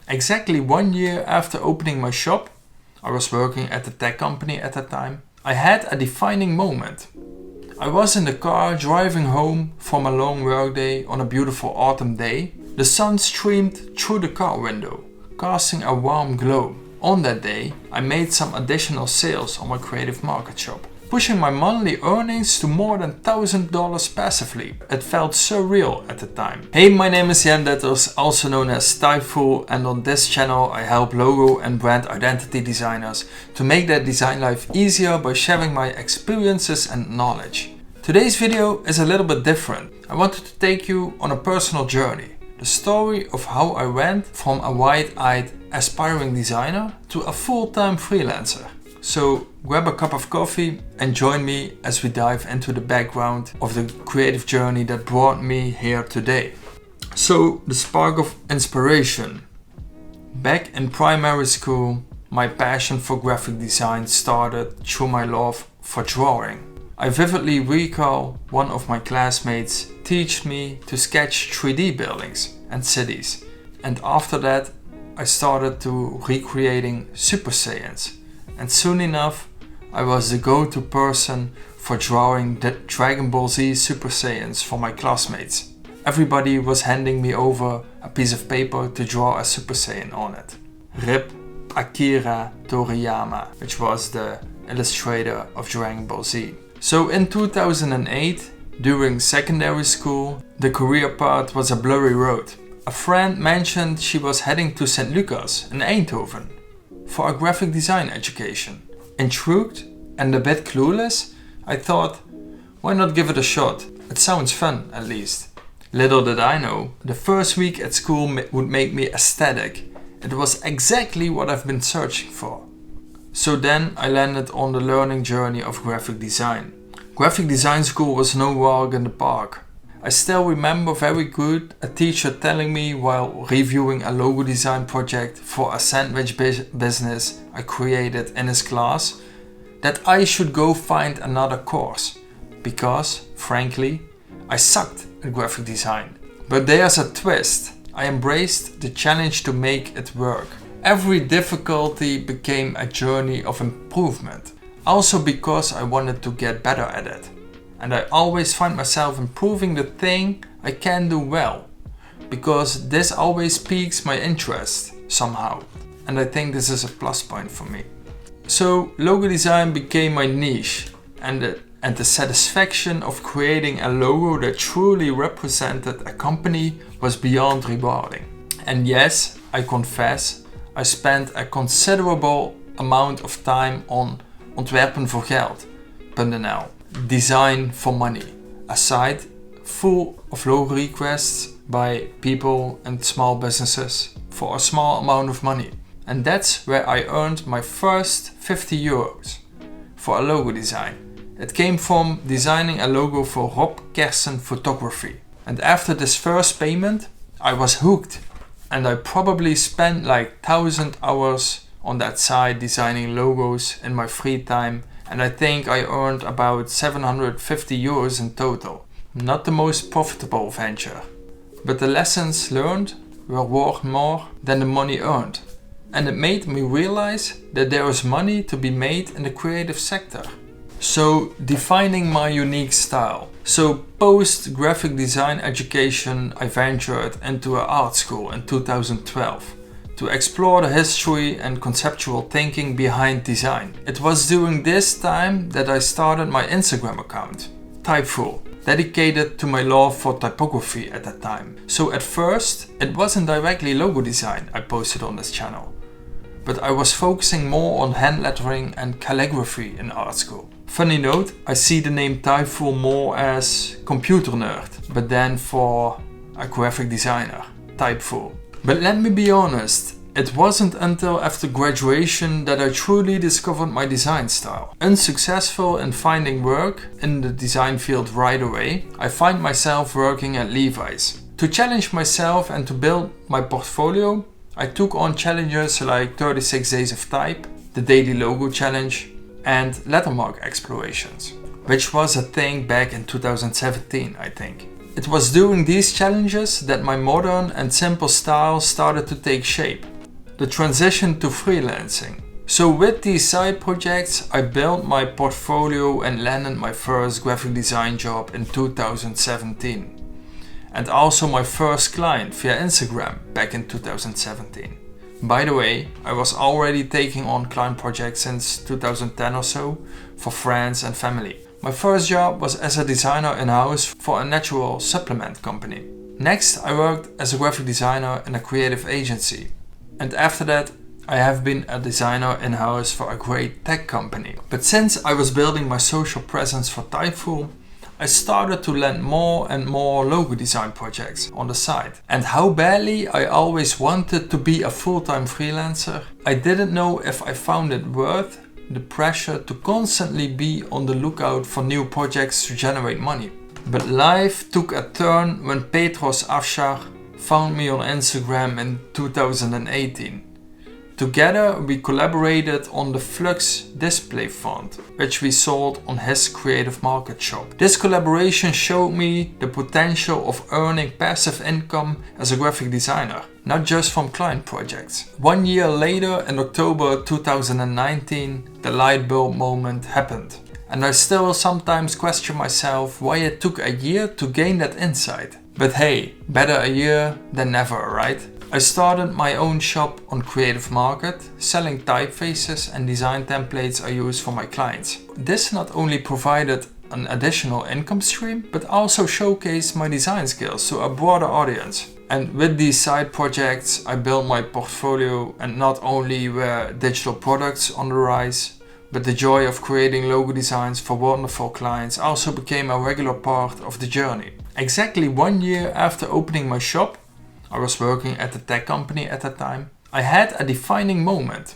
Exactly 1 year after opening my shop, I was working at a tech company at the time, I had a defining moment. I was in the car driving home from a long workday on a beautiful autumn day. The sun streamed through the car window, casting a warm glow. On that day, I made some additional sales on my creative market shop, pushing my monthly earnings to more than $1,000 passively. It felt surreal at the time. Hey, my name is Jan Detters, also known as Typeful, and on this channel I help logo and brand identity designers to make their design life easier by sharing my experiences and knowledge. Today's video is a little bit different. I wanted to take you on a personal journey. The story of how I went from a wide-eyed aspiring designer to a full-time freelancer. So grab a cup of coffee and join me as we dive into the background of the creative journey that brought me here today. So the spark of inspiration. Back in primary school, my passion for graphic design started through my love for drawing. I vividly recall one of my classmates taught me to sketch 3D buildings and cities. And after that, I started to recreating Super Saiyans. And soon enough, I was the go-to person for drawing the Dragon Ball Z Super Saiyans for my classmates. Everybody was handing me over a piece of paper to draw a Super Saiyan on it. RIP Akira Toriyama, which was the illustrator of Dragon Ball Z. So in 2008, during secondary school, the career path was a blurry road. A friend mentioned she was heading to St. Lucas in Eindhoven for a graphic design education. Intrigued and a bit clueless, I thought, why not give it a shot? It sounds fun, at least. Little did I know, the first week at school would make me ecstatic. It was exactly what I've been searching for. So then I landed on the learning journey of graphic design. Graphic design school was no walk in the park. I still remember very good a teacher telling me while reviewing a logo design project for a sandwich business I created in his class that I should go find another course because, frankly, I sucked at graphic design. But there's a twist. I embraced the challenge to make it work. Every difficulty became a journey of improvement. Also because I wanted to get better at it. And I always find myself improving the thing I can do well. Because this always piques my interest somehow. And I think this is a plus point for me. So logo design became my niche. And the satisfaction of creating a logo that truly represented a company was beyond rewarding. And yes, I confess, I spent a considerable amount of time on ontwerpen voor geld.nl, design for money, a site full of logo requests by people and small businesses for a small amount of money. And that's where I earned my first €50 for a logo design. It came from designing a logo for Rob Kersen Photography. And after this first payment, I was hooked. And I probably spent like 1,000 hours on that site designing logos in my free time, and I think I earned about €750 in total. Not the most profitable venture, but the lessons learned were worth more than the money earned, and it made me realize that there is money to be made in the creative sector. So defining my unique style. So post graphic design education, I ventured into an art school in 2012 to explore the history and conceptual thinking behind design. It was during this time that I started my Instagram account, Typeful, dedicated to my love for typography at that time. So at first, it wasn't directly logo design I posted on this channel, but I was focusing more on hand lettering and calligraphy in art school. Funny note, I see the name Typeful more as computer nerd, but then for a graphic designer, Typeful. But let me be honest, it wasn't until after graduation that I truly discovered my design style. Unsuccessful in finding work in the design field right away, I find myself working at Levi's. To challenge myself and to build my portfolio, I took on challenges like 36 Days of Type, the Daily Logo Challenge, and lettermark explorations, which was a thing back in 2017, I think. It was during these challenges that my modern and simple style started to take shape. the transition to freelancing. So with these side projects, I built my portfolio and landed my first graphic design job in 2017. And also my first client via Instagram back in 2017. By the way, I was already taking on client projects since 2010 or so for friends and family. My first job was as a designer in-house for a natural supplement company. Next, I worked as a graphic designer in a creative agency. And after that, I have been a designer in-house for a great tech company. But since I was building my social presence for Typeful, I started to land more and more logo design projects on the side. And how badly I always wanted to be a full-time freelancer, I didn't know if I found it worth the pressure to constantly be on the lookout for new projects to generate money. But life took a turn when Petros Afshar found me on Instagram in 2018. Together we collaborated on the Flux display font, which we sold on his creative market shop. This collaboration showed me the potential of earning passive income as a graphic designer, not just from client projects. 1 year later, in October 2019, the light bulb moment happened. And I still sometimes question myself why it took a year to gain that insight. But hey, better a year than never, right? I started my own shop on Creative Market, selling typefaces and design templates I use for my clients. This not only provided an additional income stream, but also showcased my design skills to a broader audience. And with these side projects, I built my portfolio, and not only were digital products on the rise, but the joy of creating logo designs for wonderful clients also became a regular part of the journey. Exactly 1 year after opening my shop, I was working at a tech company at that time, I had a defining moment.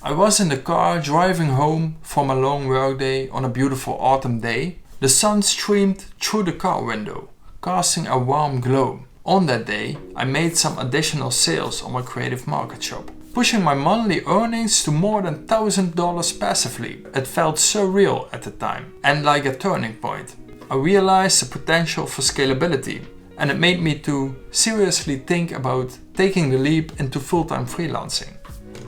I was in the car driving home from a long workday on a beautiful autumn day. The sun streamed through the car window, casting a warm glow. On that day, I made some additional sales on my creative market shop, pushing my monthly earnings to more than $1,000 passively. It felt so real at the time and like a turning point. I realized the potential for scalability, and it made me to seriously think about taking the leap into full-time freelancing.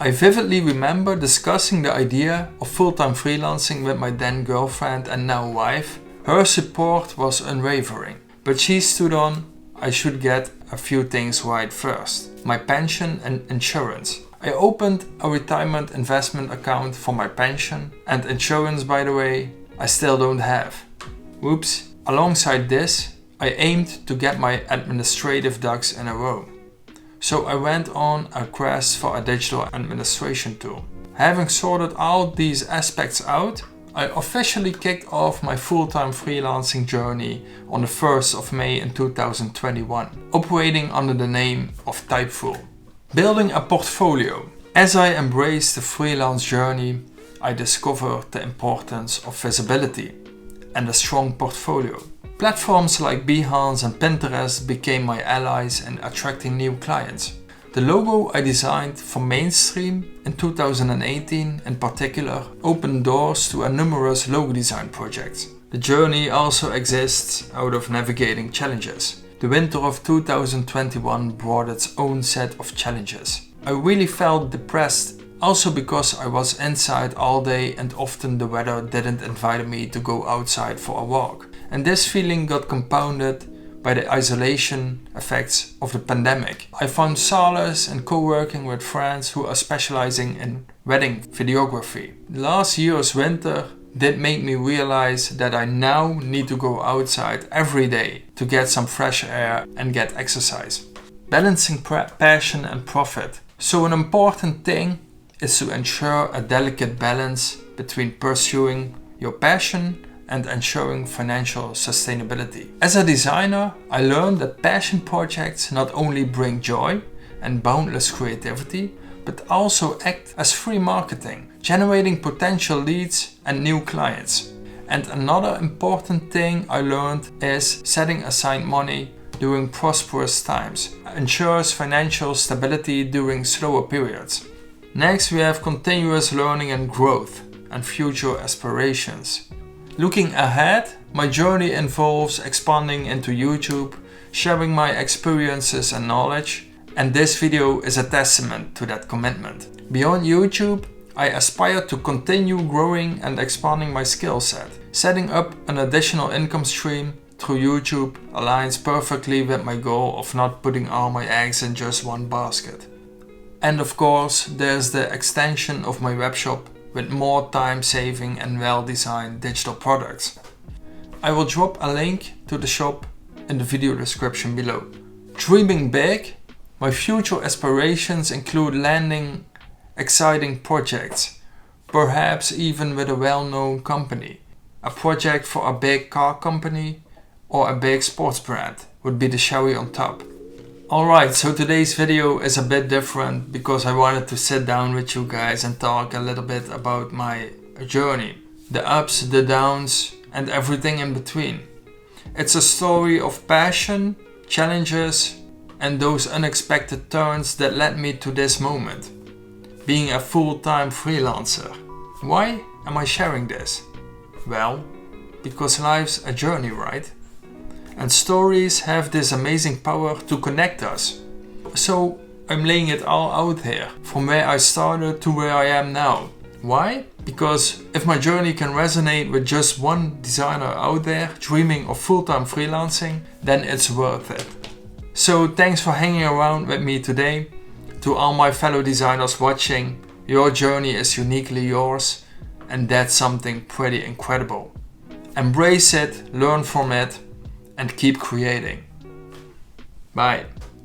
I vividly remember discussing the idea of full-time freelancing with my then girlfriend and now wife. Her support was unwavering, but she stood on I should get a few things right first: my pension and insurance. I opened a retirement investment account for my pension and insurance, by the way, I still don't have. Whoops. Alongside this, I aimed to get my administrative ducks in a row. So I went on a quest for a digital administration tool. Having sorted all these aspects out, I officially kicked off my full-time freelancing journey on the 1st of May in 2021, operating under the name of Typeful. Building a portfolio. As I embraced the freelance journey, I discovered the importance of visibility and a strong portfolio. Platforms like Behance and Pinterest became my allies in attracting new clients. The logo I designed for Mainstream in 2018 in particular opened doors to a numerous logo design projects. The journey also exists out of navigating challenges. The winter of 2021 brought its own set of challenges. I really felt depressed, also because I was inside all day and often the weather didn't invite me to go outside for a walk. And this feeling got compounded by the isolation effects of the pandemic. I found solace in co-working with friends who are specializing in wedding videography. Last year's winter did make me realize that I now need to go outside every day to get some fresh air and get exercise. Balancing passion and profit. So an important thing is to ensure a delicate balance between pursuing your passion and ensuring financial sustainability. As a designer, I learned that passion projects not only bring joy and boundless creativity, but also act as free marketing, generating potential leads and new clients. And another important thing I learned is setting aside money during prosperous times ensures financial stability during slower periods. Next, we have continuous learning and growth and future aspirations. Looking ahead, my journey involves expanding into YouTube, sharing my experiences and knowledge, And this video is a testament to that commitment. Beyond YouTube, I aspire to continue growing and expanding my skill set. Setting up an additional income stream through YouTube aligns perfectly with my goal of not putting all my eggs in just one basket. And of course, there's the extension of my webshop with more time-saving and well-designed digital products. I will drop a link to the shop in the video description below. Dreaming big, my future aspirations include landing exciting projects, perhaps even with a well-known company. A project for a big car company or a big sports brand would be the cherry on top. Alright, so today's video is a bit different because I wanted to sit down with you guys and talk a little bit about my journey. The ups, the downs, and everything in between. It's a story of passion, challenges, and those unexpected turns that led me to this moment. Being a full-time freelancer. Why am I sharing this? Well, because life's a journey, right? And stories have this amazing power to connect us. So I'm laying it all out here, from where I started to where I am now. Why? Because if my journey can resonate with just one designer out there dreaming of full-time freelancing, then it's worth it. So thanks for hanging around with me today. To all my fellow designers watching, your journey is uniquely yours, and that's something pretty incredible. Embrace it, learn from it, and keep creating. Bye.